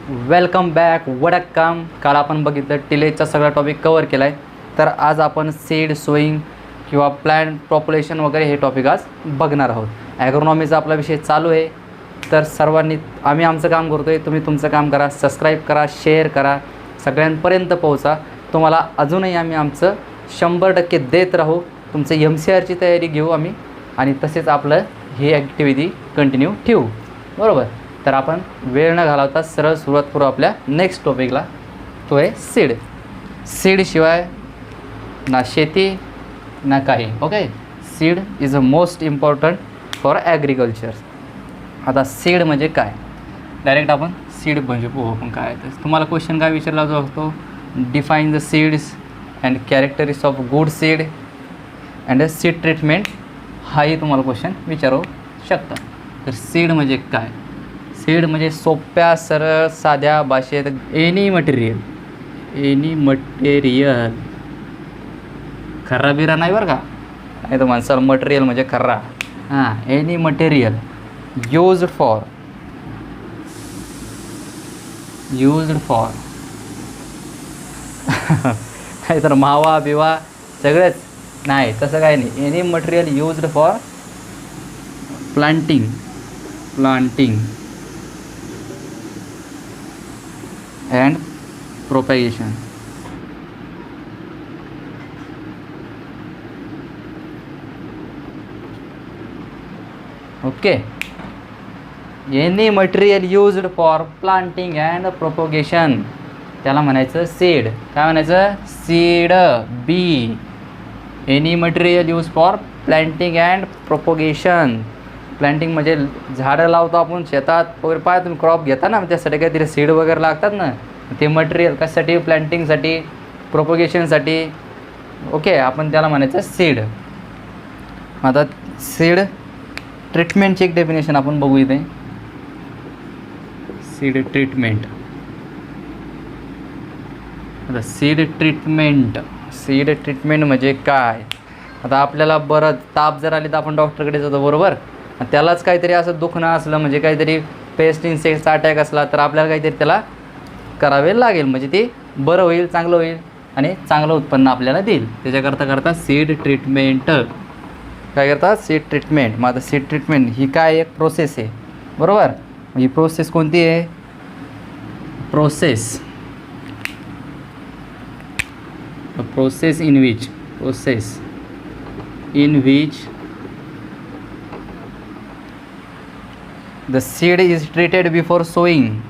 Welcome back. वडक्कम. काल आपण बघितलं टिलेजचा सगळा टॉपिक कवर केला आहे. तर आज आपण सीड सोईंग किंवा प्लांट पॉप्युलेशन वगैरे हे टॉपिक आज बघणार आहोत. ॲग्रोनॉमीचा आपला विषय चालू आहे. तर सर्वांनी आम्ही आमचं काम करतो आहे, तुम्ही तुमचं काम करा. सबस्क्राईब करा, शेअर करा, सगळ्यांपर्यंत पोहोचा. तुम्हाला अजूनही आम्ही आमचं 100% देत राहू. तुमचं MCRची तयारी घेऊ आम्ही आणि तसेच आपलं ही ॲक्टिव्हिटी कंटिन्यू ठेवू. बरोबर. तर आपण वेळ न घालवता सरळ सुरुवात करू आपल्या नेक्स्ट टॉपिकला. तो आहे सीड. सीडशिवाय ना शेती ना काही. Okay. Seed is a most important for agriculture. आता सीड म्हणजे काय, डायरेक्ट आपण सीड म्हणजे आपण काय. तर तुम्हाला क्वेश्चन काय विचारला जाऊ शकतो, define the seeds and characteristics of good seed and seed treatment, हाही तुम्हाला क्वेश्चन विचारू शकता. तर सीड म्हणजे काय. सीड म्हणजे सोप्या सरळ साध्या भाषेत एनी मटेरियल खर्रा बिरा नाही बरं का, नाही तर माणसाला मटेरियल म्हणजे खर्रा. हां, एनी मटेरियल यूज्ड फॉर नाही तर मावा बिवा सगळंच नाही, तसं काही नाही. Any material used for planting and propagation. Okay. Any material used for planting and propagation, त्याला म्हणायचं सीड. काय म्हणायचं, seed. B. Any material use for planting and propagation. Planting म्हणजे झाडं लावतो आपण शेतात वगैरे, पाय तुम्ही क्रॉप घेता ना, त्यासाठी काहीतरी सीड वगैरे लागतात ना. ते मटेरियल कशासाठी, प्लांटिंगसाठी, प्रोपोगेशनसाठी. ओके, आपण त्याला म्हणायचं सीड. आता सीड ट्रीटमेंटची एक डेफिनेशन आपण बघू इथे. Seed treatment. आता सीड ट्रीटमेंट म्हणजे काय. आता आपल्याला बरं ताप जर आली तर आपण डॉक्टरकडे जातो, बरोबर. त्यालाच काहीतरी असं दुखणं असलं, म्हणजे काहीतरी पेस्ट इन्सेक्टचा अटॅक असला तर आपल्याला काहीतरी त्याला करावे लागेल, म्हणजे ते बरं होईल, चांगलं होईल आणि चांगलं उत्पन्न आपल्याला देईल. त्याच्याकरता सीड ट्रीटमेंट. काय करतात, सीड ट्रीटमेंट. मग आता सीड ट्रीटमेंट ही काय एक प्रोसेस आहे, बरोबर. ही प्रोसेस कोणती आहे, process in which the seed is treated before sowing.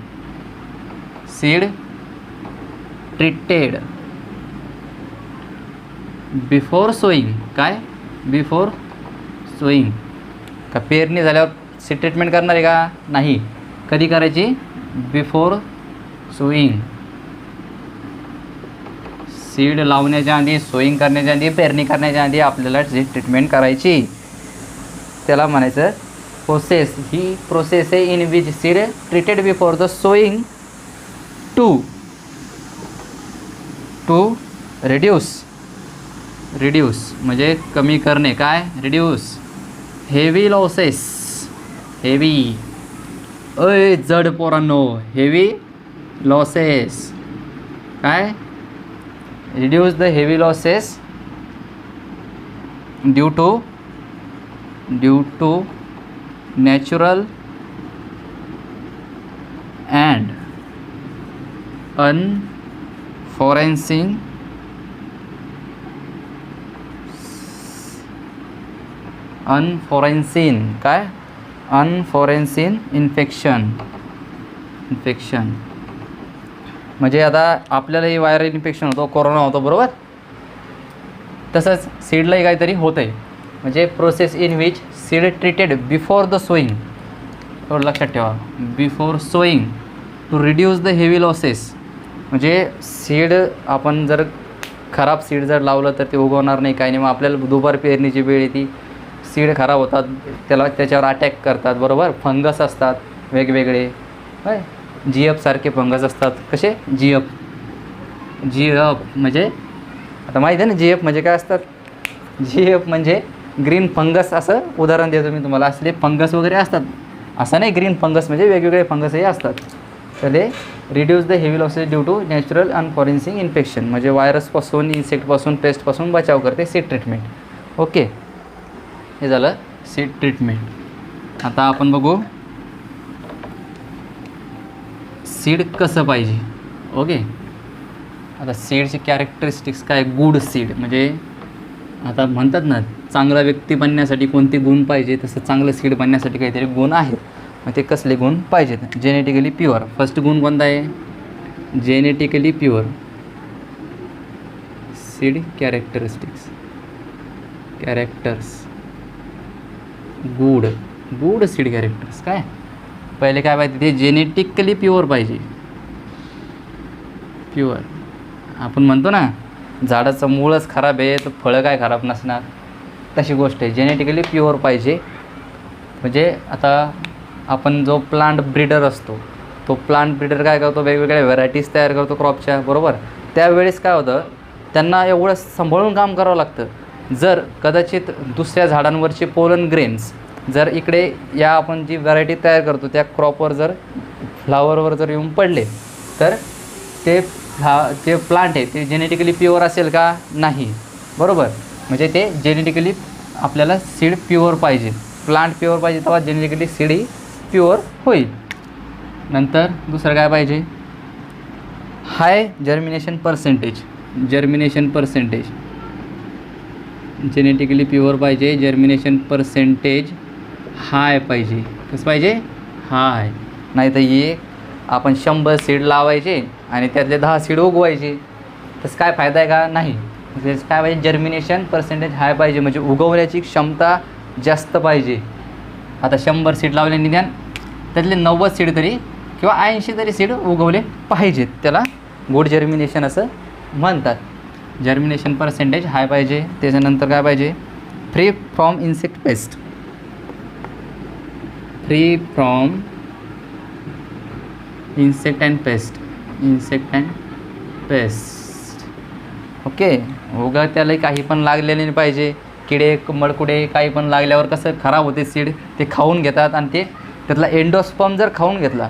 Seed treated before sowing. काय, बिफोर सोईंग. का पेरणी झाल्यावर सीड ट्रीटमेंट करणार आहे का, नाही. कधी करायची, बिफोर सोईंग. सीड लावण्याच्या आधी, सोईंग करण्याच्या आधी, पेरणी करण्याच्या आधी आपल्याला सीड ट्रीटमेंट करायची. त्याला म्हणायचं प्रोसेस. ही प्रोसेस आहे in which seed treated before the sowing to reduce म्हणजे कमी करणे. काय, रिड्यूस हेवी लॉसेस. जड पोरांनो, हेवी लॉसेस. काय, reduce the heavy losses due to natural and unforeseen काय, unforeseen infection. म्हणजे आता आपल्यालाही व्हायरल इन्फेक्शन होतो, कोरोना होतो, बरोबर. तसंच सीडलाही काहीतरी होतं आहे. म्हणजे process in which seed treated before the sowing. थोडं लक्षात ठेवा, before sowing to reduce the heavy losses. म्हणजे सीड आपण जर खराब सीड जर लावलं तर ते उगवणार नाही, काही नाही. मग आपल्याला दुबार पेरणीची वेळ येते, सीड खराब होतात, त्याच्यावर अटॅक करतात, बरोबर. फंगस असतात वेगवेगळे, होय. GF सारखे फंगस असतात. कसे, GF म्हणजे आता माहीत आहे ना, GF म्हणजे काय असतात. GF म्हणजे ग्रीन फंगस, असं उदाहरण देतो मी तुम्हाला. असले फंगस वगैरे असतात, असं नाही ग्रीन फंगस म्हणजे वेगवेगळे फंगसही असतात. तर ते reduce the heavy losses due to natural and forensic infection, म्हणजे व्हायरसपासून, इन्सेक्टपासून, पेस्टपासून बचाव करते सीड ट्रीटमेंट. ओके, हे झालं सीड ट्रीटमेंट. आता आपण बघू सीड कसं पाहिजे. ओके, आता सीडची कॅरेक्टरिस्टिक्स काय. गुड सीड म्हणजे आता म्हणतात ना चांगला व्यक्ती बनण्यासाठी कोणते गुण पाहिजे, तसं चांगलं सीड बनण्यासाठी काहीतरी गुण आहेत. मग ते कसले गुण पाहिजेत. जेनेटिकली प्युअर, फर्स्ट गुण कोणता आहे. Genetically pure seed characteristics, characters good seed characters. काय पहिले काय पाहिजे ते जेनेटिकली प्युअर पाहिजे. प्युअर आपण म्हणतो ना झाडाचं मूळच खराब आहे तर फळं काय खराब नसणार, तशी गोष्ट आहे. जेनेटिकली प्युअर पाहिजे. म्हणजे आता आपण जो प्लांट ब्रीडर असतो तो प्लांट ब्रीडर काय करतो, वेगवेगळ्या व्हरायटीज तयार करतो क्रॉपच्या, बरोबर. त्यावेळेस काय होतं, त्यांना एवढं सांभाळून काम करावं लागतं. जर कदाचित दुसऱ्या झाडांवरचे पोलन ग्रेन्स जर इकडे या आपण जी व्हरायटी तयार करतो त्या क्रॉपवर जर फ्लावरवर जर येऊन पडले तर ते जे प्लांट आहे ते जेनेटिकली प्युअर असेल का, नाही, बरोबर. म्हणजे ते जेनेटिकली आपल्याला सीड प्युअर पाहिजे, प्लांट प्युअर पाहिजे, तेव्हा जेनेटिकली सीड ही प्युअर होईल. नंतर दुसरं काय पाहिजे, हाय जर्मिनेशन पर्सेंटेज. जेनेटिकली प्युअर पाहिजे, जर्मिनेशन पर्सेंटेज हाय पाहिजे. कसं पाहिजे, हाय. नाही तर ये आपण 100 सीड लावायचे आणि त्यातले 10 सीड उगवायचे, तसं काय फायदा आहे का, नाही. त्याचं काय पाहिजे, जर्मिनेशन पर्सेंटेज हाय पाहिजे, म्हणजे उगवण्याची क्षमता जास्त पाहिजे. आता 100 सीड लावले निदान त्यातले 90 सीड तरी किंवा 80 तरी सीड उगवले पाहिजेत, त्याला गुड जर्मिनेशन असं म्हणतात. जर्मिनेशन पर्सेंटेज हाय पाहिजे. त्याच्यानंतर काय पाहिजे, free from insect paste. Free from insect and paste. Okay, उगा त्याला काही पण लागलेले नाही पाहिजे. किडे मडकुडे काही पण लागल्यावर कसं खराब होते सीड, ते खाऊन घेतात आणि ते त्यातला एंडोस्पर्म जर खाऊन घेतला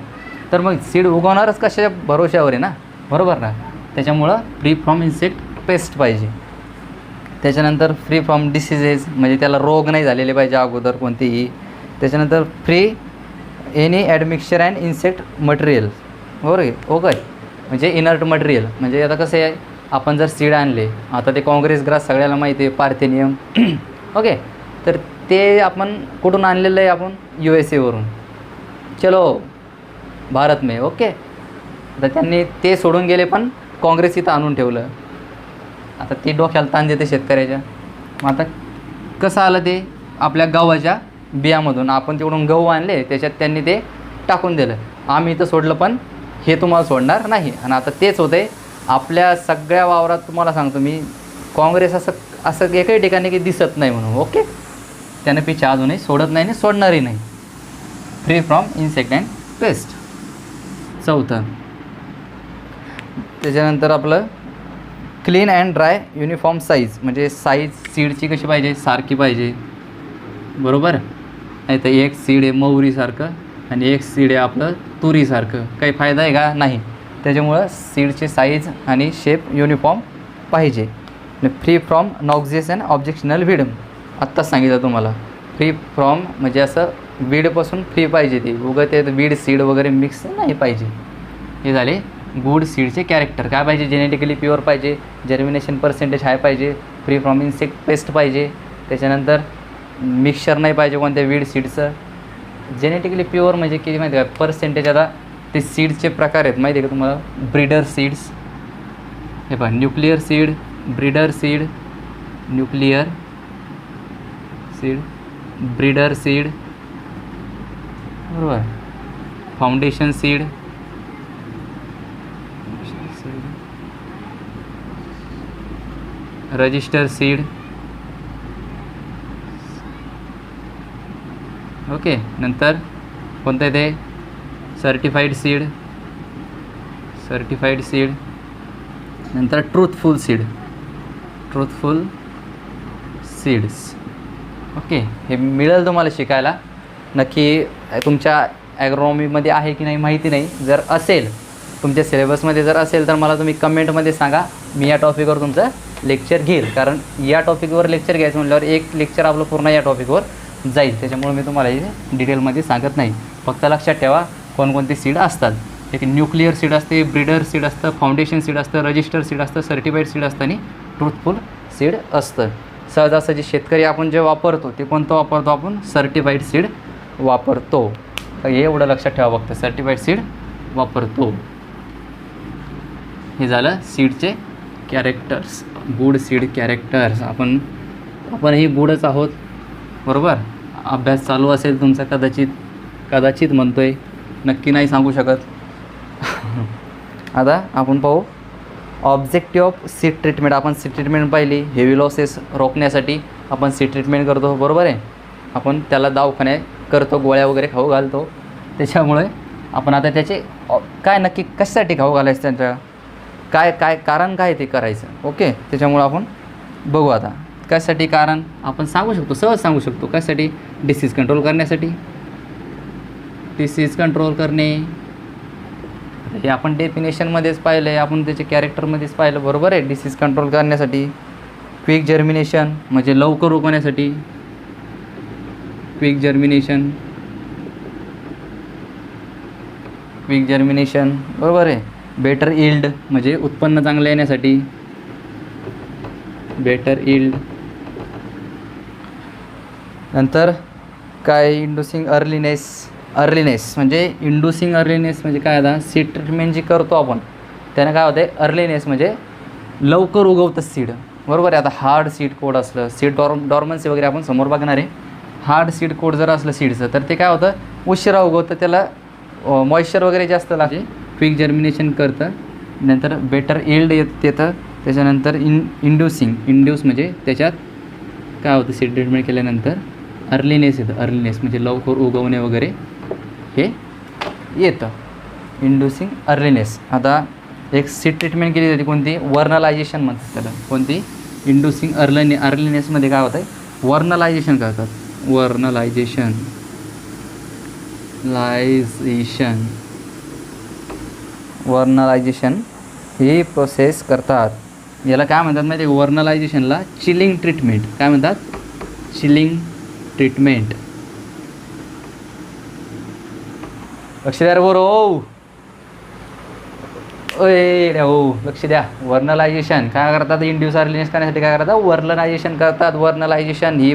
तर मग सीड उगवणारच कशा भरोश्यावर आहे ना, बरोबर ना. त्याच्यामुळं फ्री फ्रॉम इन्सेक्ट पेस्ट पाहिजे. त्याच्यानंतर फ्री फ्रॉम डिसिजेस, म्हणजे त्याला रोग नाही झालेले पाहिजे अगोदर कोणतेही. त्याच्यानंतर free any admixture and insect material, बरोबर आहे. ओके, म्हणजे इनर्ट मटेरियल. म्हणजे आता कसं आहे, आपण जर सीड आणले, आता ते काँग्रेस ग्रास सगळ्याला माहिती आहे, पार्थेनियम. ओके, तर ते आपण कुठून आणलेलं आहे, आपण USA वरून. चलो भारत में. ओके, तर त्यांनी ते सोडून गेले पण काँग्रेस इथं आणून ठेवलं. आता ते डोक्याला ताण देते शेतकऱ्याच्या. मग आता कसं आलं ते, आपल्या गव्हाच्या बियामधून आपण तिकडून गहू आणले, त्याच्यात त्यांनी ते टाकून दिलं. आम्ही इथं सोडलं पण हे तुम्हाला सोडणार नाही. आणि आता तेच होतं आहे आपल्या सगळ्या वावरात. तुम्हाला सांगतो मी, काँग्रेस असं एकही ठिकाणी की दिसत नाही म्हणून. ओके, त्यानं पिछा अजूनही सोडत नाही आणि सोडणारही नाही. Free from insect and paste. चौथं, त्याच्यानंतर आपलं clean and dry uniform size. म्हणजे साईज सीडची कशी पाहिजे, सारखी पाहिजे, बरोबर. नाही तर एक सीड आहे मोहरीसारखं आणि एक सीड आहे आपलं तुरीसारखं, काही फायदा आहे का, नाही. त्याच्यामुळं सीडची साईज आणि शेप युनिफॉर्म पाहिजे. Free from noxious and objectional weed. आत्ताच सांगितलं तुम्हाला, फ्री फ्रॉम म्हणजे असं वीडपासून फ्री पाहिजे, ते उगं ते वीड सीड वगैरे मिक्स नाही पाहिजे. हे झाले गुड सीडचे कॅरेक्टर. काय पाहिजे, जेनेटिकली प्युअर पाहिजे, जर्मिनेशन पर्सेंटेज हाय पाहिजे, फ्री फ्रॉम इन्सेक्ट पेस्ट पाहिजे, त्याच्यानंतर मिक्सचर नाही पाहिजे कोणत्या वीड सीडचं. जेनेटिकली प्युअर म्हणजे किती माहिती आहे का, पर्सेंटेज. आता ते सीडचे प्रकार आहेत माहिती आहे का तुम्हाला, ब्रीडर सीड्स, हे पहा, nuclear seed, breeder seed, nuclear seed, breeder seed, बरोबर, foundation seed, register seed. Okay, नंतर कोणतं आहे ते, सर्टिफाईड सीड, नंतर ट्रूथफुल सीड्स. ओके, हे मिळेल तुम्हाला शिकायला नक्की. तुमच्या ॲग्रोनॉमीमध्ये आहे की नाही माहिती नाही. जर असेल तुमच्या सिलेबसमध्ये जर असेल तर मला तुम्ही कमेंटमध्ये सांगा. मी या टॉपिकवर तुमचं लेक्चर घेईल, कारण या टॉपिकवर लेक्चर घ्यायचं म्हटल्यावर एक लेक्चर आपलं पूर्ण या टॉपिकवर जाईल. त्याच्यामुळे मी तुम्हाला हे डिटेलमध्ये सांगत नाही. फक्त लक्षात ठेवा कोणकोणते सीड असतात. एक न्यूक्लिअर सीड असते, ब्रीडर सीड असतं, फाउंडेशन सीड असतं, रजिस्टर सीड असतं, सर्टिफाईड सीड असतं आणि ट्रूथफुल सीड असतं. सहजासहजी शेतकरी आपण जे वापरतो ते कोणतं वापरतो, आपण सर्टिफाईड सीड वापरतो. हे एवढं लक्षात ठेवा, फक्त सर्टिफाईड सीड वापरतो. हे झालं सीडचे कॅरेक्टर्स, गुड सीड कॅरेक्टर्स. आपणही गुडच आहोत, बरोबर. अभ्यास चालू असेल तुमचा, कदाचित म्हणतो आहे, नक्की नाही सांगू शकत. आता आपण पाहू ऑब्जेक्टिव्ह ऑफ सीड ट्रीटमेंट. आपण सीड ट्रीटमेंट पाहिली. हेवी लॉसेस रोखण्यासाठी आपण सीड ट्रीटमेंट करतो, बरोबर आहे. आपण त्याला दवाखान्यात करतो, गोळ्या वगैरे खाऊ घालतो. त्याच्यामुळे आपण आता त्याचे काय नक्की कशासाठी खाऊ घालायचं, त्यांच्या काय कारण काय ते करायचं, ओके. त्याच्यामुळं आपण बघू आता कशासाठी कारण आपण सांगू शकतो, सहज सांगू शकतो. कशासाठी? डिसीज कंट्रोल करण्यासाठी. डिसीज कंट्रोल करणे हे आपण डेफिनेशनमध्येच पाहिलं आहे, आपण त्याच्या कॅरेक्टरमध्येच पाहिलं, बरोबर आहे. डिसीज कंट्रोल करण्यासाठी. क्विक जर्मिनेशन म्हणजे लवकर उगवण्यासाठी. क्विक जर्मिनेशन बरोबर आहे. बेटर इल्ड म्हणजे उत्पन्न चांगलं येण्यासाठी. Better yield. नंतर काय? इंड्युसिंग अर्लीनेस म्हणजे इंड्युसिंग अर्लीनेस म्हणजे काय? आता सीड ट्रीटमेंट जी करतो आपण त्यानं काय होतं आहे, अर्लीनेस म्हणजे लवकर उगवतं सीड, बरोबर आहे. आता हार्ड सीड कोड असलं, सीड डॉर्मन्सी वगैरे आपण समोर बघणार आहे. हार्ड सीड कोड जर असलं सीडचं तर ते काय होतं, उशिरा उगवतं, त्याला मॉइश्चर वगैरे जास्त लागते. क्विक जर्मिनेशन करतं. नंतर बेटर इल्ड येतं. त्याच्यानंतर इंड्यूस म्हणजे त्याच्यात काय होतं, सीड ट्रीटमेंट केल्यानंतर अर्लीनेस येतं. अर्लीनेस म्हणजे लवकर उगवणे वगैरे हे येतं. इंड्युसिंग अर्लीनेस. आता एक सीड ट्रीटमेंट केली जाते कोणती, वर्नलायझेशन म्हणतात त्याला. कोणती? इंड्युसिंग अर्लीनेसमध्ये काय होतं आहे, वर्नलायझेशन करतात. वर्नलायझेशन ही प्रोसेस करतात. याला काय म्हणतात माहिती आहे? वर्नलायझेशनला चिलिंग ट्रीटमेंट. काय म्हणतात? Chilling treatment. लक्ष द्या बरोबर. लक्ष द्या. वर्नलायझेशन काय करतात? इंड्यूस अर्लीनेस करण्यासाठी काय करतात? वर्नलायझेशन करतात. वर्नलायझेशन ही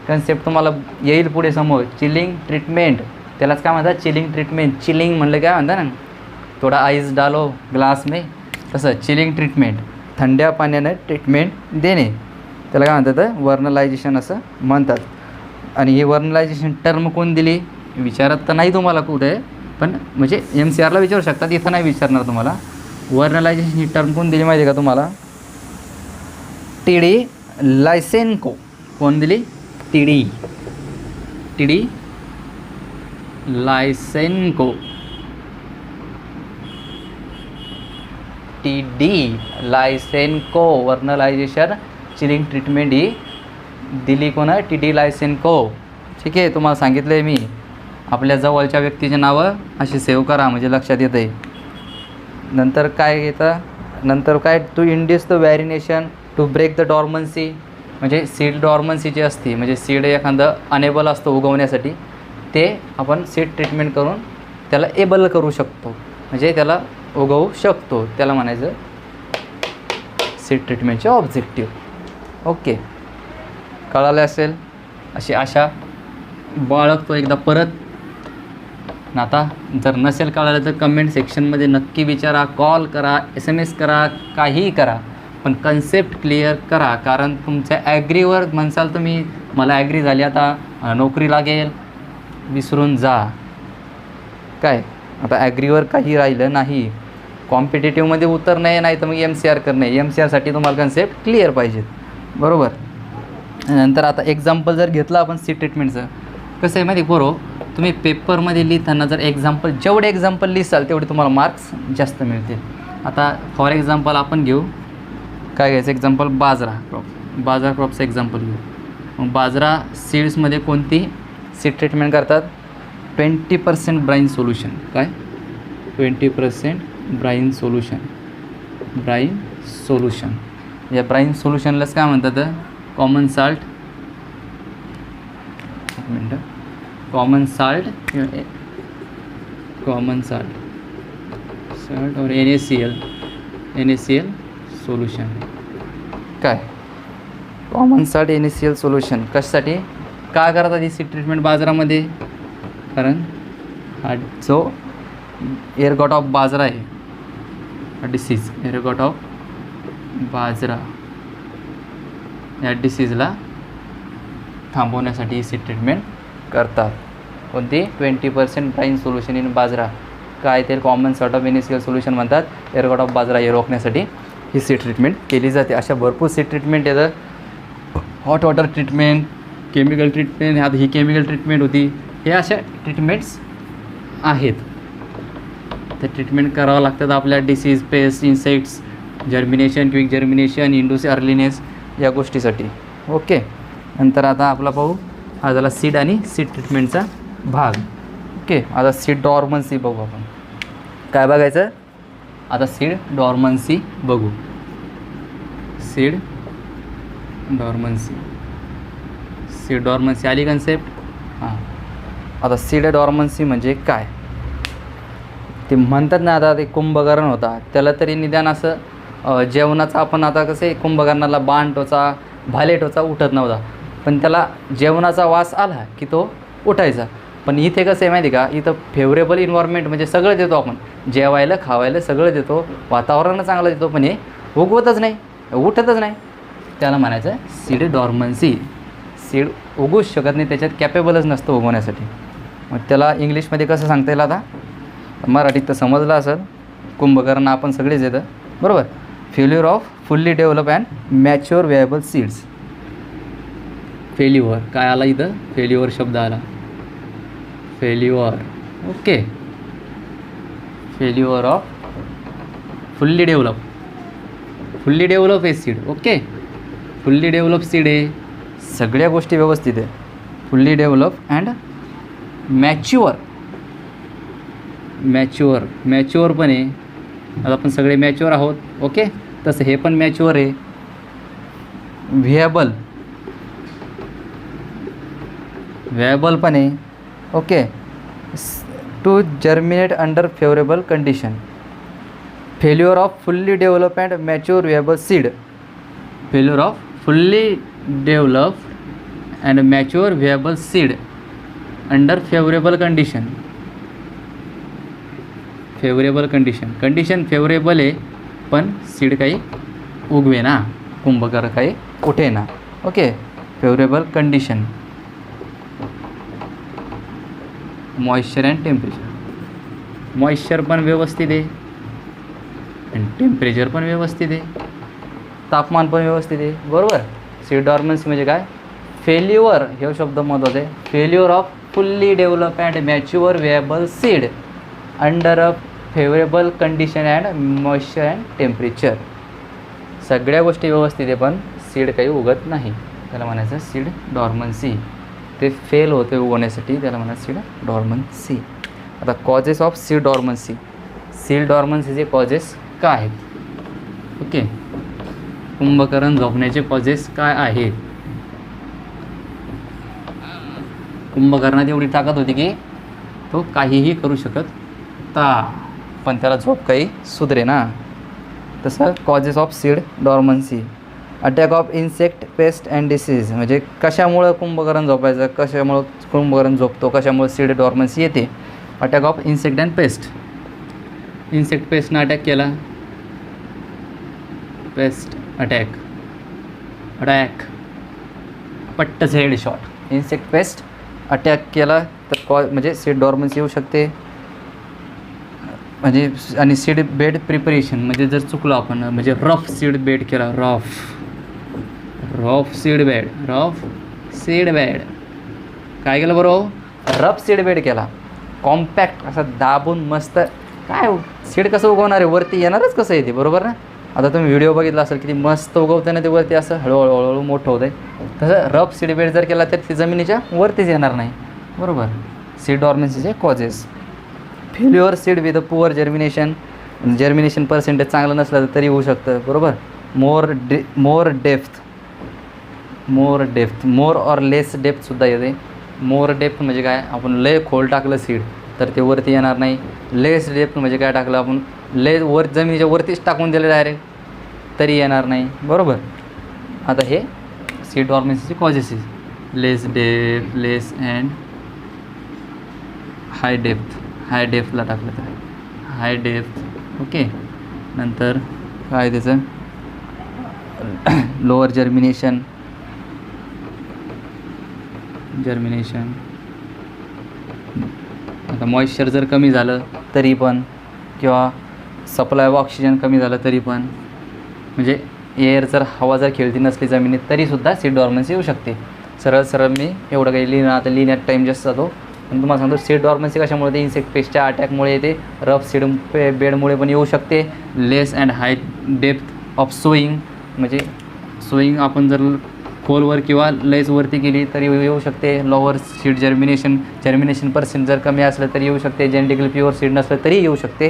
कन्सेप्ट तुम्हाला येईल पुढे समोर. चिलिंग ट्रीटमेंट त्यालाच काय म्हणतात? Chilling treatment. चिलिंग म्हणलं काय म्हणतात ना, थोडा आईस डालो ग्लास में, तसं चिलिंग ट्रीटमेंट, थंड्या पाण्यानं ट्रीटमेंट देणे, त्याला काय म्हणतात? वर्नलायझेशन असं म्हणतात. आणि ही वर्नलायझेशन टर्म कोण दिली विचारत तर नाही तुम्हाला कुठे, पण म्हणजे MCRला विचारू शकतात, इथं नाही विचारणार तुम्हाला. वर्नलायझेशन ही टर्म कोण दिली माहिती आहे का तुम्हाला? TD लायसेन्को. कोण दिली? TD लायसेन्को. TD लायसेन्को वर्नलायझेशन चिलिंग ट्रीटमेंट ही दिली कोणा? TD लायसेन्को. ठीक आहे, तुम्हाला सांगितलं आहे मी. आपल्या जवळच्या व्यक्तीचे नावं अशी सेव्ह करा म्हणजे लक्षात येतं आहे. नंतर काय येतं? नंतर काय? To induce the variation to break the dormancy म्हणजे सीड डॉर्मन्सी जी असते, म्हणजे सीड एखादं अनेबल असतं उगवण्यासाठी, ते आपण सीड ट्रीटमेंट करून त्याला एबल करू शकतो, म्हणजे त्याला उगवू शकतो. त्याला म्हणायचं सीड ट्रीटमेंटचे ऑब्जेक्टिव्ह. ओके, कळालं असेल अशी आशा बाळगतो एकदा परत. आता जर नसेल कळालं तर कमेंट सेक्शनमध्ये नक्की विचारा, कॉल करा, SMS करा, काहीही करा, पण कन्सेप्ट क्लिअर करा. कारण तुमच्या ॲग्रीवर म्हणसाल तुम्ही मला ॲग्री झाली आता नोकरी लागेल, विसरून जा. काय आता ॲग्रीवर काही राहिलं नाही. कॉम्पिटेटिव्हमध्ये उतरणे नाही तर मग MCR करणे. MCRसाठी तुम्हाला कन्सेप्ट क्लिअर पाहिजेत, बरोबर. नंतर आता एक्झाम्पल जर घेतलं आपण सीड ट्रीटमेंटचं, कसं आहे माहिती बरो, तुम्ही पेपरमध्ये लिहिताना जर जेवढे एक्झाम्पल लिहिसाल तेवढे तुम्हाला मार्क्स जास्त मिळतील. आता फॉर एक्झाम्पल आपण घेऊ, काय घ्यायचं एक्झाम्पल? बाजरा क्रॉपचं एक्झाम्पल घेऊ. मग बाजरा सीड्समध्ये कोणती सीड ट्रीटमेंट करतात? 20% ब्राईन सोल्युशन. काय 20% ब्राईन सोल्युशन. ब्राईन सोल्युशन या ब्राईन सोल्युशनलाच काय म्हणतात, कॉमन साल्ट. एक मिनटं. कॉमन साल्ट और NaCl सोल्युशन. काय कॉमन साल्ट NaCl सोल्युशन कशासाठी का करतात ही ट्रीटमेंट बाजारामध्ये, कारण हा जो एअरगॉट ऑफ बाजरा आहे, हा डिसीज एअरगॉट ऑफ बाजरा या डिसीजला थांबवण्यासाठी ही ट्रीटमेंट करतात. कोणती 20% ब्राईन सोल्युशन इन बाजरा, काय ते common sort of NaCl solution म्हणतात. एअरगॉट ऑफ बाजरा हे रोखण्यासाठी ही ट्रीटमेंट केली जाते. अशा भरपूर ट्रीटमेंट येतं. Hot water treatment, chemical treatment, आता ही केमिकल ट्रीटमेंट होती. हे अशा ट्रीटमेंट्स आहेत. त्या ट्रीटमेंट करावं लागतात आपल्या disease, pest, insects, germination, quick germination, induce earliness या गोष्टीसाठी. ओके. नंतर आता आपला पाहू हा झाला सीड आणि सीड ट्रीटमेंटचा भाग. ओके. आता सीड डॉर्मन्सी बघू आपण. काय बघायचं आता, सीड डॉर्मन्सी बघू. सीड डॉर्मन्सी आली कन्सेप्ट. हां. आता सीड डॉर्मन्सी म्हणजे काय ते म्हणतात ना, आता ते कुंभकर्ण होता त्याला तरी निदान असं जेवणाचं, आपण आता कसं आहे कुंभकर्णाला बाण टोचा, भाले टोचा उठत नव्हता, पण त्याला जेवणाचा वास आला की तो उठायचा. पण इथे कसं आहे माहिती का, इथं फेवरेबल इन्व्हायरमेंट म्हणजे सगळं देतो आपण, जेवायला खावायला सगळं देतो, वातावरण चांगलं देतो, पण हे उगवतच नाही, उठतच नाही. त्याला म्हणायचं सीड डॉर्मन्सी. सीड उगूच शकत नाही, त्याच्यात कॅपेबलच नसतं उगवण्यासाठी. मग त्याला इंग्लिशमध्ये कसं सांगता येईल, आता मराठीत तर समजलं असेल, कुंभकर्ण आपण सगळेच येतं बरोबर. Failure of fully develop and mature viable seeds. Failure काय आला इथं, फेल्युअर शब्द आला, failure. Okay. Failure of fully develop आहे seed. Okay. Fully develop seed आहे, सगळ्या गोष्टी व्यवस्थित आहे. फुल्ली डेव्हलप अँड मॅच्युअर पण आहे. आता आपण सगळे मॅच्युअर आहोत. ओके. तसं हे पण मॅच्युअर आहे. व्हेएबल पण आहे. Okay. To germinate under favourable condition. Failure of fully develop and mature viable seed. Failure of fully develop and mature viable seed under favourable condition. Condition favourable आहे, पण seed काही उगवे ना, कुंभकर्ण काही उठे ना. Okay. Favourable condition. Moisture and temperature. Moisture पण व्यवस्थित आहे आणि टेम्परेचर पण व्यवस्थित आहे, तापमान पण व्यवस्थित आहे बरोबर. सीड डॉर्मन्सी म्हणजे काय, फेल्युअर, हे शब्द महत्त्वाचा आहे. Failure of fully develop and mature viable seed under a favourable condition and moisture and temperature. सगळ्या गोष्टी व्यवस्थित आहे, पण सीड काही उगत नाही, त्याला म्हणायचं सीड डॉर्मन्सी. ते फेल होते उगवण्यासाठी, त्याला म्हणायचं सीड डॉर्मन्सी. आता causes of seed dormancy. Seed डॉर्मन्सीचे कॉजेस काय आहेत. ओके. कुंभकर्ण झोपण्याचे कॉजेस काय आहेत. कुंभकर्णात एवढी ताकद होती की तो काहीही करू शकता, पण त्याला झोप काही सुधरे ना. तसं causes of seed dormancy. Attack of insect, pest and disease. म्हणजे कशामुळं कुंभकर्ण झोपायचं, कशामुळं कुंभकर्ण झोपतो, कशामुळं सीड डॉर्मन्सी येते. Attack of insect and pest. Insect पेस्टनं अटॅक केला, पेस्ट अटॅक पट्टच head shot. Insect pest attack केला तर म्हणजे सीड डॉर्मन्सी येऊ शकते. म्हणजे आणि सीड बेड प्रिपरेशन, म्हणजे जर चुकलो आपण, म्हणजे रफ सीड बेड केला, रफ सीड बेड काय केलं बरोबर, रफ सीड बेड केला, कॉम्पॅक्ट असा दाबून मस्त. काय सीड कसं उगवणार आहे, वरती येणारच कसं येते बरोबर ना. आता तुम्ही व्हिडिओ बघितला असेल किती मस्त उगवतं ना ते, वरती असं हळूहळू मोठं होतं आहे. तसं रफ सीड बेड जर केला तर ती जमिनीच्या वरतीच येणार नाही बरोबर. सीड डॉर्मन्सीचे causes. Failure seed with a poor germination percentage चांगलं नसलं तरी होऊ शकतं, बरोबर. मोर डेप्थ मोर ऑर लेस डेप्थसुद्धा येते. मोर डेप्थ म्हणजे काय, आपण लय खोल टाकलं सीड तर ते वरती येणार नाही. लेस डेप्थ म्हणजे काय, टाकलं आपण वर जमिनीच्या वरतीच टाकून दिलं डायरेक्ट तरी येणार नाही, बरोबर. आता हे सीड डॉर्मन्सीचे कॉजेस लेस अँड हाय डेप्थला टाकलं तर हाय डेप्थ, ओके. नंतर काय त्याचं लोअर जर्मिनेशन आता मॉइश्चर जर कमी झालं तरी पण, किंवा सप्लाय ऑफ ऑक्सिजन कमी झालं तरी पण, म्हणजे एअर जर हवा जर खेळती नसली जमिनीत तरीसुद्धा सीड डॉर्मन्सी येऊ शकते. सरळ मी एवढं काही लिहिण्यात टाईम जास्त जातो, पण तुम्हाला सांगतो सीड डॉर्मन्सी कशामुळे ते इन्सेक्ट पेस्टच्या अटॅकमुळे येते. रफ सीड बेडमुळे पण येऊ शकते. Less and high depth of sowing म्हणजे सोईंग आपण जर खोलवर किंवा लयच वरती गेली तरी येऊ शकते. लॉवर सीड जर्मिनेशन पर्सेंट जर कमी असलं तरी येऊ शकते. जेनेटिकली प्युअर सीड नसलं तरी येऊ शकते.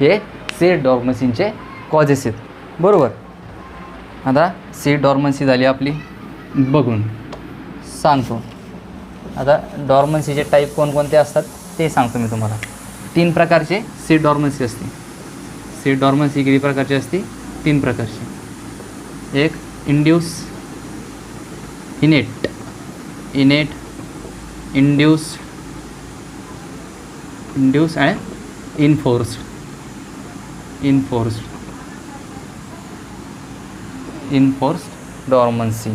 हे सीड डॉर्मन्सीचे कॉजेस आहेत, बरोबर. आता सीड डॉर्मन्सी झाली आपली, बघून सांगतो. आता डॉर्मन्सीचे टाईप कोणकोणते असतात ते सांगतो मी तुम्हाला. 3 प्रकारचे सीड डॉर्मन्सी असते. सीड डॉर्मन्सी किती प्रकारची असते? 3 प्रकारची. एक induce, innate, induce and enforced dormancy.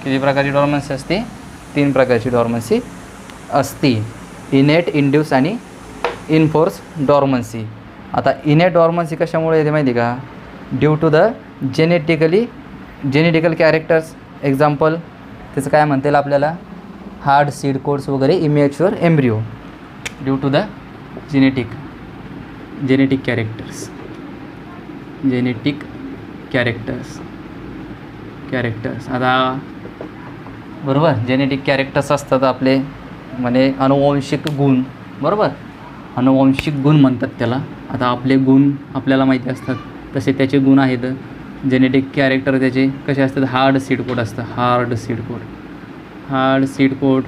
किती प्रकारची डॉर्मन्सी असते? 3 प्रकारची डॉर्मन्सी असते. इनेट, इंड्यूस आणि इनफोर्स्ड डॉर्मन्सी. आता इनेट डॉर्मन्सी कशामुळे येते माहिती का? Due to the genetical characters. Example त्याचं काय म्हणता येईल आपल्याला? हार्ड सीड कोड्स वगैरे, immature embryo. Due to the genetic characters. आता बरोबर, जेनेटिक कॅरेक्टर्स असतात आपले, म्हणजे अनुवांशिक गुण, बरोबर. अनुवांशिक गुण म्हणतात त्याला. आता आपले गुण आपल्याला माहिती असतात, तसे त्याचे गुण आहेत. जेनेटिक कॅरेक्टर त्याचे कसे असतात? हार्ड सीड कोड असतं. हार्ड सीड कोड,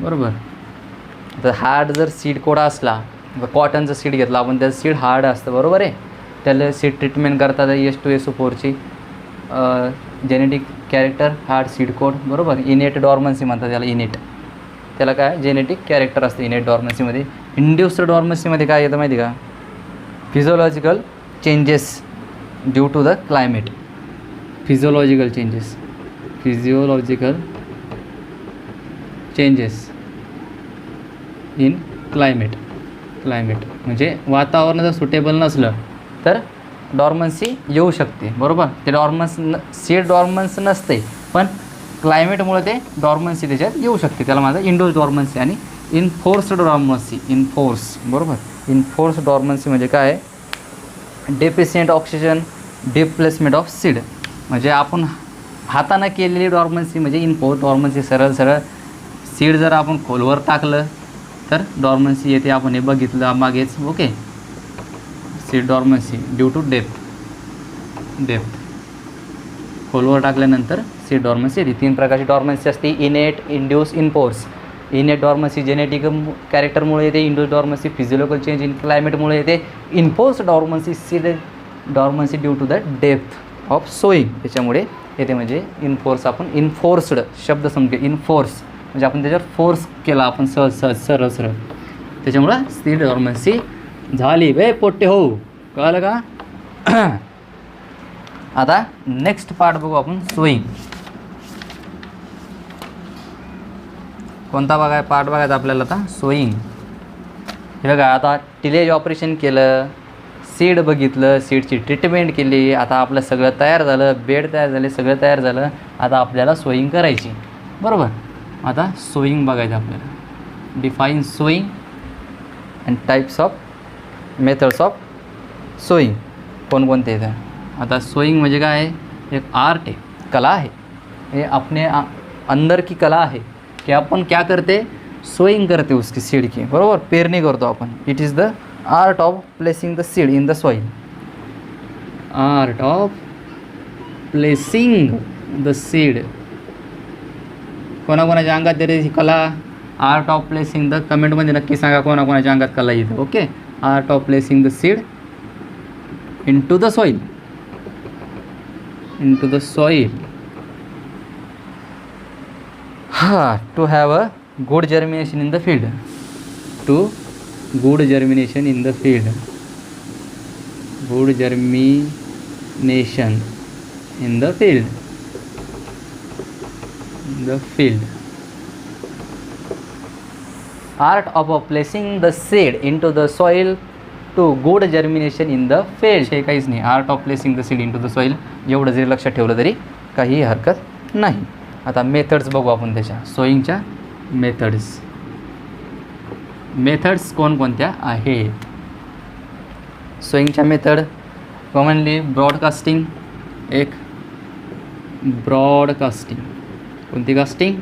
बरोबर. तर हार्ड जर सीड कोड असला, कॉटनचं सीड घेतलं आपण, त्याचं सीड हार्ड असतं, बरोबर आहे. त्याला सीड ट्रीटमेंट करतात H2SO4ची. Genetic character hard seed coat, बरोबर. इनेट डॉर्मन्सी म्हणतात त्याला. त्याला काय जेनेटिक कॅरेक्टर असतं इनेट डॉर्मन्सीमध्ये. इंड्युस्ड डॉर्मन्सीमध्ये काय येतं माहिती का? Physiological changes due to the climate. Physiological changes in climate म्हणजे वातावरण जर सुटेबल नसलं तर डॉर्मन्सी येऊ शकते, बरोबर. ते सीड डॉर्मन्स नसते, पण क्लायमेटमुळे ते डॉर्मन्सी त्याच्यात येऊ शकते. त्याला माझं इंडोर डॉर्मन्सी आणि इनफोर्स्ड डॉर्मन्सी. बरोबर. इनफोर्स्ड डॉर्मन्सी म्हणजे काय? Deficient oxygen displacement of seed. म्हणजे आपण हातानं केलेली डॉर्मन्सी म्हणजे इनफोर्स्ड डॉर्मन्सी. सरळ सीड जर आपण खोलवर टाकलं तर डॉर्मन्सी येते. आपण हे बघितलं मागेच, okay. Seed dormancy due to depth. खोलवर टाकल्यानंतर सीड डॉर्मन्सी येते. 3 प्रकारची डॉर्मन्सी असते: innate, induce, enforce. Innate dormancy genetic कॅरेक्टरमुळे येते. Induce dormancy physiological change in क्लायमेटमुळे येते. Enforced dormancy seed dormancy due to the depth of sowing, त्याच्यामुळे येते. म्हणजे आपण इनफोर्स्ड शब्द समजे. इनफोर्स म्हणजे आपण त्याच्यावर फोर्स केला, आपण सरळ त्याच्यामुळं सीड डॉर्मन्सी झाली. बे पोट्टे हो, कळलं का? आता नेक्स्ट पार्ट बघू आपण, सोईंग. कोणता पार्ट बघायचा आपल्याला आता? सोईंग. हे बघा, आता टिलेज ऑपरेशन केलं, सीड बघितलं, सीडची ट्रीटमेंट केली. आता आपलं सगळं तयार झालं, बेड तयार झाले, सगळं तयार झालं. आता आपल्याला सोईंग करायची, बरोबर. आता सोईंग बघायचं आपल्याला. Define sowing and types of methods of sowing कोणकोणते येतात. आता सोईंग म्हणजे काय आहे? एक आर्ट आहे, कला आहे. हे अंदर की कला है कि अपन क्या करते, सोइंग करते उसकी सीड की, बरोबर, पेरणी करतो आपण. It is the art of placing the seed in the soil. Art of placing the seed. कोणाकोणाच्या अंगात तरी ही कला आर्ट ऑफ प्लेसिंग द, कमेंटमध्ये नक्की सांगा कोणाकोणाच्या अंगात कला येते. Okay, art of placing the seed into the soil, into the soil. To have a good germination in the field, to good germination in the field, good germination in the field, in the field. Art of placing the seed into the soil to good germination in the field. हे काहीच नाही. Art of placing the seed into the soil, एवढं जरी लक्षात ठेवलं तरी काही हरकत नाही. आता मेथड्स बघू आपण त्याच्या सोईंगच्या. मेथड्स कोणकोणत्या आहेत सोईंगच्या मेथड? कॉमनली ब्रॉडकास्टिंग, एक ब्रॉडकास्टिंग. कोणती कास्टिंग?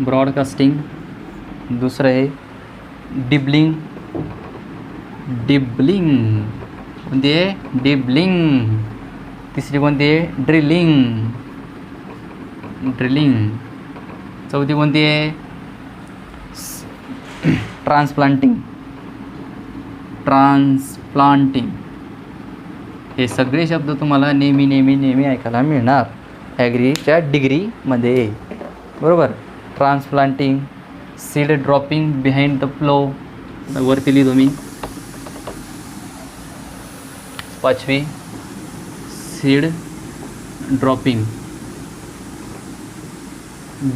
ब्रॉडकास्टिंग. दुसरं आहे डिबलिंग. डिबलिंग कोणती आहे? डिबलिंग. तिसरी कोणती आहे? ड्रिलिंग. ड्रिलिंग. चौथी कोणती आहे? ट्रान्सप्लांटिंग. ट्रान्सप्लांटिंग. हे सगळे शब्द तुम्हाला नेहमी नेहमी नेहमी ऐकायला मिळणार ॲग्रीच्या डिग्रीमध्ये, बरोबर. Transplanting, seed dropping behind the plough. वरती लिहितो मी. पाचवी seed dropping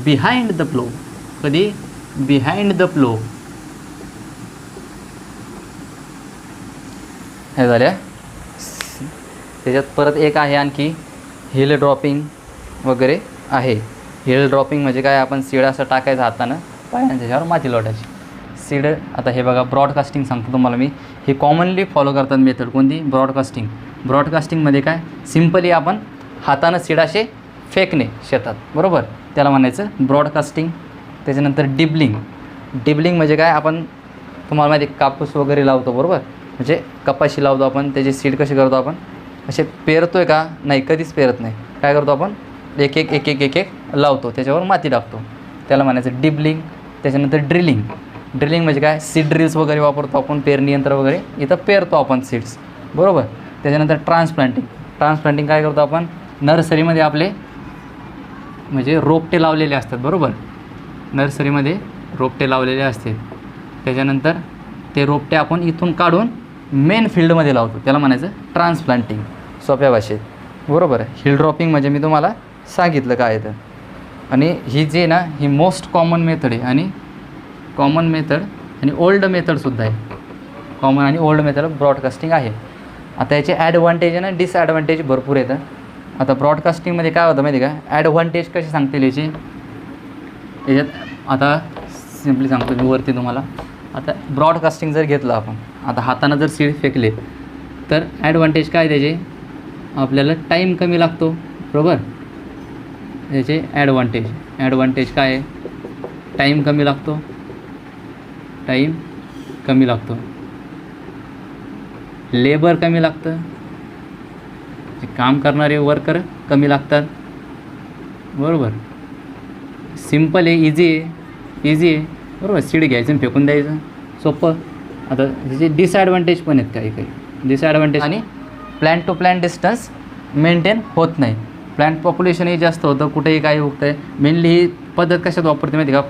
behind the plough. कधी? Behind the plough. हे झाल्या. त्याच्यात परत एक आहे आणखी, हिल ड्रॉपिंग वगैरे आहे. हिल ड्रॉपिंग म्हणजे काय? आपण सीड असं टाकायचं हातानं, पायानं त्याच्यावर माती लोटायची. सीड. आता हे बघा, ब्रॉडकास्टिंग सांगतो तुम्हाला मी. हे कॉमनली फॉलो करतात मेथड. कोणती? ब्रॉडकास्टिंग. ब्रॉडकास्टिंगमध्ये काय? सिम्पली आपण हातानं सीड असे फेकणे शेतात, बरोबर, त्याला म्हणायचं ब्रॉडकास्टिंग. त्याच्यानंतर डिबलिंग. डिबलिंग म्हणजे काय? आपण तुम्हाला माहिती कापूस वगैरे लावतो, बरोबर, म्हणजे कपाशी लावतो आपण, त्याची सीड कशी करतो आपण? असे पेरतो आहे का? नाही, कधीच पेरत नाही. काय करतो आपण? एक एक एक एक एक एक लावतो, त्याच्यावर माती टाकतो, त्याला म्हणायचं डिबलिंग. त्याच्यानंतर ड्रिलिंग. ड्रिलिंग म्हणजे काय? सीड ड्रिल्स वगैरे वापरतो आपण, पेरणी यंत्र वगैरे, इथं पेरतो आपण सीड्स, बरोबर. त्याच्यानंतर ट्रान्सप्लांटिंग. ट्रान्सप्लांटिंग काय करतो आपण? नर्सरीमध्ये आपले म्हणजे रोपटे लावलेले असतात, बरोबर. नर्सरीमध्ये रोपटे लावलेले असते. त्याच्यानंतर ते रोपटे आपण इथून काढून मेन फील्डमध्ये लावतो, त्याला म्हणायचं ट्रान्सप्लांटिंग सोप्या भाषेत, बरोबर. हिल ड्रॉपिंग म्हणजे मी तुम्हाला सांगितलं काय आहे तर. आणि ही जी ना, ही मोस्ट कॉमन मेथड आहे. आणि कॉमन मेथड आणि ओल्ड मेथडसुद्धा आहे. कॉमन आणि ओल्ड मेथड ब्रॉडकास्टिंग आहे. आता याचे ॲडव्हान्टेज आणि डिसॲडव्हान्टेज भरपूर येतं. आता ब्रॉडकास्टिंगमध्ये काय होतं माहिती आहे का? ॲडव्हान्टेज कसे सांगता येईल याचे? याच्यात आता सिम्पली सांगतो मी वरती तुम्हाला. आता ब्रॉडकास्टिंग जर घेतलं आपण, आता हातानं जर सीड फेकले तर ॲडव्हान्टेज काय त्याचे? आपल्याला टाईम कमी लागतो, बरोबर. याचे ॲडव्हान्टेज काय आहे? टाईम कमी लागतो. टाईम कमी लागतो. लेबर कमी लागतं. काम करणारे वर्कर कमी लागतात, बरोबर. सिम्पल आहे, इझी आहे, बरोबर. सीड घ्यायचं आणि फेकून द्यायचं, सोपं. आता त्याचे डिसॲडव्हान्टेज पण आहेत काही डिसॲडव्हान्टेज. आणि plant to plant distance maintain होत नाही. प्लॅन्ट पॉप्युलेशनही जास्त होतं, कुठेही काही उगतं आहे. मेनली ही पद्धत कशात वापरते माहिती का?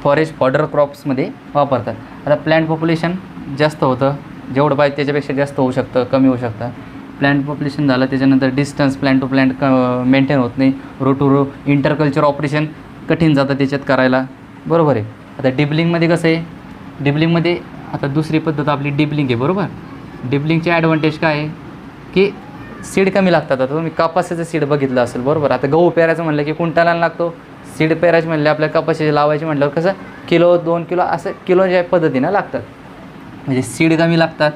फॉरेस्ट फॉडर क्रॉप्समध्ये वापरतात. आता प्लॅन्ट पॉप्युलेशन जास्त होतं, जेवढं पाहिजे त्याच्यापेक्षा जास्त होऊ शकतं, कमी होऊ शकतं. प्लॅन्ट पॉप्युलेशन झालं, त्याच्यानंतर distance plant to plant maintain होत नाही. Row to row interculture operation कठीण जातं त्याच्यात करायला, बरोबर आहे. आता डिबलिंगमध्ये कसं आहे? डिबलिंगमध्ये आता दुसरी पद्धत आपली डिबलिंग आहे, बरोबर. डिबलिंगचे ॲडव्हान्टेज काय आहे? की सीड कमी लागतात. आता तुम्ही कपाशीचं सीड बघितलं असेल, बरोबर. आता गहू पेरायचं म्हणलं की कुंटाला लागतो. सीड पेरायचे म्हणले आपल्या कपाशी लावायची म्हटल्यावर कसं किलो 2 किलो असं किलोच्या पद्धतीनं लागतात. म्हणजे सीड कमी लागतात.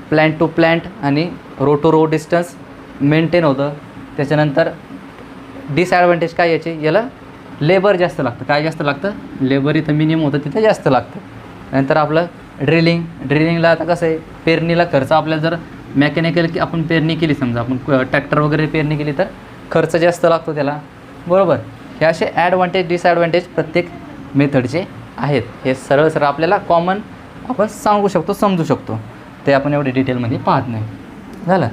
प्लॅन्ट टू प्लॅन्ट आणि row to row distance maintain होतं. त्याच्यानंतर डिसॲडव्हान्टेज काय याचे? याला लेबर जास्त लागतं. काय जास्त लागतं? लेबर इथं मिनिमम होतं तिथे जास्त लागतं. नंतर आपलं ड्रिलिंगला आता कसं आहे, पेरणीला खर्च आपल्याला जर मेकॅनिकल की आपण पेरणी केली, समजा आपण ट्रॅक्टर वगैरे पेरणी केली तर खर्च जास्त लागतो त्याला, बरोबर. हे असे ॲडव्हान्टेज डिसॲडव्हान्टेज प्रत्येक मेथडचे आहेत. हे सरळ सरळ आपल्याला कॉमन आपण सांगू शकतो, समजू शकतो. ते आपण एवढे डिटेलमध्ये पाहत नाही. झालं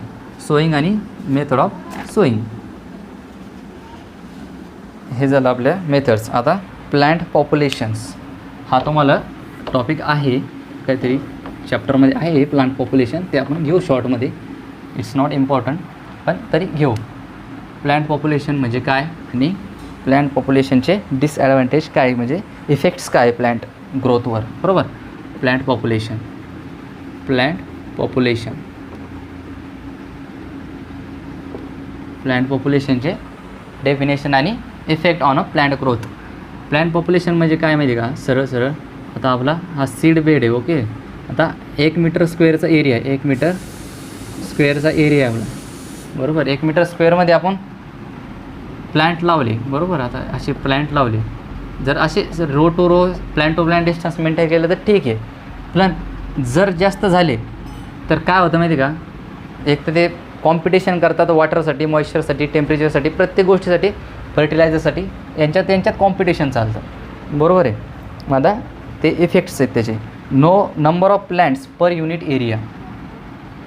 सोईंग आणि मेथड ऑफ सोईंग, हे झालं आपल्या मेथड्स. आता प्लांट पॉप्युलेशन्स हा तुम्हाला टॉपिक आहे, काहीतरी चॅप्टरमध्ये आहे प्लांट पॉप्युलेशन, ते आपण घेऊ शॉर्टमध्ये. इट्स नॉट इम्पॉर्टंट पण तरी घेऊ. प्लांट पॉप्युलेशन म्हणजे काय आणि प्लांट पॉप्युलेशनचे डिसॲडव्हान्टेज काय, म्हणजे इफेक्ट्स काय प्लांट ग्रोथवर, बरोबर. प्लांट पॉप्युलेशनचे डेफिनेशन आणि effect on a plant growth. Plant population म्हणजे काय माहिती का, सरळ सरळ आता आपला हा सीड बेड आहे, ओके. आता 1 मीटर स्क्वेअरचा एरिया आहे, 1 मीटर स्क्वेअरचा एरिया आहे आपला, बरोबर. 1 मीटर स्क्वेअरमध्ये आपण प्लांट लावले, बरोबर. आता असे प्लांट लावले, जर असे row to row plant to plant distance maintain केलं तर ठीक आहे. पण जर जास्त झाले तर काय होतं माहिती का, एक तर ते कॉम्पिटिशन करतात वॉटरसाठी, मॉइश्चरसाठी, टेम्परेचरसाठी, प्रत्येक गोष्टीसाठी, फर्टिलायझरसाठी, यांच्यात कॉम्पिटिशन चालतं, बरोबर आहे. मग आता ते इफेक्ट्स आहेत त्याचे. Number of plants per unit area,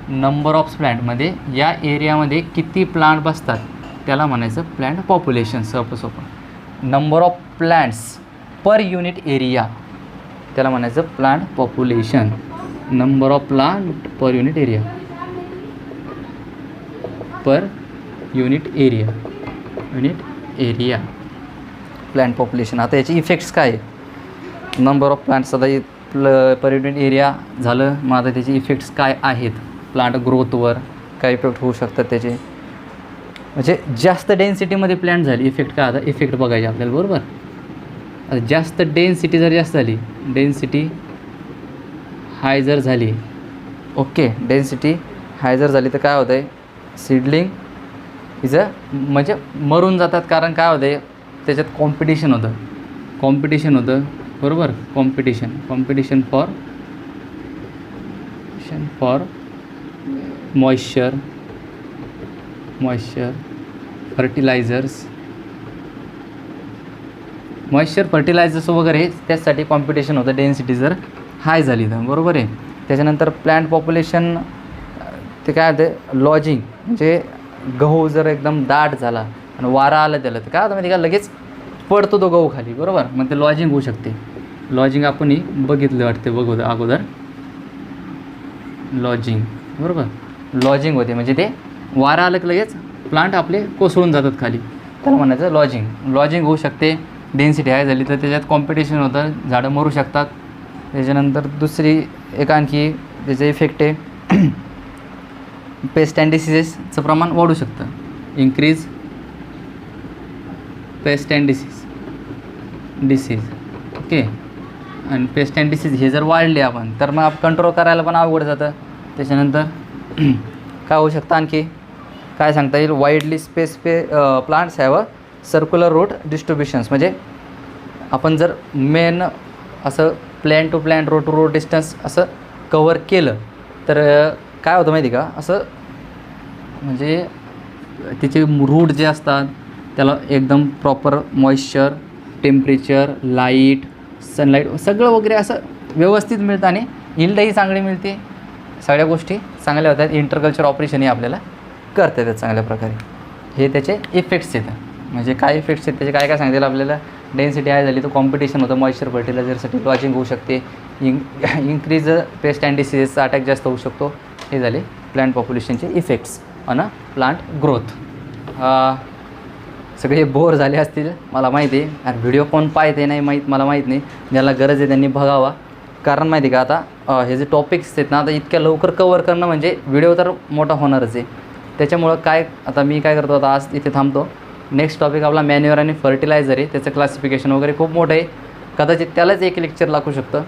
number of प्लांटमध्ये या एरियामध्ये किती प्लांट बसतात त्याला म्हणायचं प्लांट पॉप्युलेशन. सोपं number of plants per unit area त्याला म्हणायचं plant population. Number of plant per unit area plant population. आता याचे इफेक्ट्स काय आहे, नंबर ऑफ प्लांट्स आता पर युनिट एरिया झालं. मग आता त्याचे इफेक्ट्स काय आहेत प्लांट ग्रोथवर, काय इफेक्ट होऊ शकतात त्याचे, म्हणजे जास्त डेन्सिटीमध्ये प्लांट झाली इफेक्ट काय, आता इफेक्ट बघायचे आपल्याला, बरोबर. आता जास्त डेन्सिटी जर जास्त झाली, डेन्सिटी हाय जर झाली, ओके, डेन्सिटी हाय जर झाली तर काय होतं आहे, सीडलिंग म्हणजे मरून जातात. कारण काय होतं आहे, त्याच्यात कॉम्पिटिशन होतं, बरोबर. कॉम्पिटिशन फॉर मॉइश्चर, फर्टिलायझर्स वगैरे, त्याचसाठी कॉम्पिटिशन होतं डेन्सिटी जर हाय झाली तर, बरोबर आहे. त्याच्यानंतर प्लांट पॉप्युलेशन ते काय होतं, लॉजिंग म्हणजे गहू जर एकदम दाट झाला आणि वारा आला त्याला तर काय होतं माहिती का, लगेच पडतो तो गहू खाली, बरोबर. मग ते लॉजिंग होऊ शकते. लॉजिंग आपणही बघितलं वाटते अगोदर, लॉजिंग, बरोबर. लॉजिंग होते म्हणजे ते वारा आलं की लगेच प्लांट आपले कोसळून जातात खाली, त्याला म्हणायचं लॉजिंग होऊ शकते. डेन्सिटी हाय झाली तर त्याच्यात कॉम्पिटिशन होतं, झाडं मरू शकतात. त्याच्यानंतर दुसरी एक आणखी त्याचं इफेक्ट आहे, पेस्ट अँड डिसीजेसचं प्रमाण वाढू शकतं. Increase pest and disease, okay. आणि पेस्ट अँड डिसीज हे जर वाढले आपण तर मग कंट्रोल करायला पण अवघड जातं. त्याच्यानंतर काय होऊ शकतं आणखी काय सांगता येईल, widely plants have a circular root distributions, म्हणजे आपण जर मेन असं plant to plant, row to row distance असं कवर केलं तर काय होतं माहिती का, असं म्हणजे तिचे रूट जे असतात त्याला एकदम proper moisture, temperature, light, sunlight सगळं वगैरे असं व्यवस्थित मिळतं आणि यील्डही चांगली मिळते. सगळ्या गोष्टी चांगल्या होतात. इंटरकल्चर ऑपरेशनही आपल्याला करता येतात चांगल्या प्रकारे. हे त्याचे इफेक्ट्स येतात. म्हणजे काय इफेक्ट्स आहेत त्याचे काय सांगतील आपल्याला, डेन्सिटी हाय झाली तर कॉम्पिटिशन होतं मॉइश्चर फर्टिलायझरसाठी, लॉजिंग होऊ शकते, इन्क्रीज पेस्ट अँड डिसीजेसचा अटॅक जास्त होऊ शकतो. हे झाले प्लांट पॉप्युलेशनचे effects on a plant growth. सगळे बोर झाले असतील मला माहिती आहे. व्हिडिओ कोण पाहते नाही मला माहीत नाही. ज्याला गरज आहे त्यांनी बघावा. कारण माहिती का आता हे जे टॉपिक्स आहेत ना, आता इतक्या लवकर कवर करणं म्हणजे व्हिडिओ तर मोठा होणारच आहे. त्याच्यामुळं काय आता मी काय करतो, आता आज इथे थांबतो. नेक्स्ट टॉपिक आपला मॅन्युअर आणि फर्टिलायझर आहे. त्याचं क्लासिफिकेशन वगैरे खूप मोठं आहे. कदाचित त्यालाच एक लेक्चर लागू शकतं.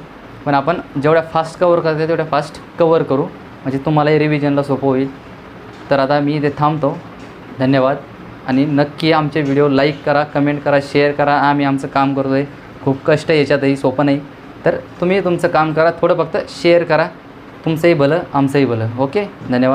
पण आपण जेवढ्या फास्ट कवर करतो तेवढ्या फास्ट कवर करू, म्हणजे तुम्हालाही रिव्हिजनला सोपं होईल. तर आता मी इथे थांबतो. धन्यवाद. आणि नक्की आमचे व्हिडिओ लाईक करा, कमेंट करा, शेअर करा. आम्ही आमचं काम करतो आहे, खूप कष्ट याच्यातही, सोपं नाही. तर तुम्ही तुमचं काम करा, थोडं फक्त शेअर करा. तुमचंही भलं, आमचंही भलं. ओके, धन्यवाद.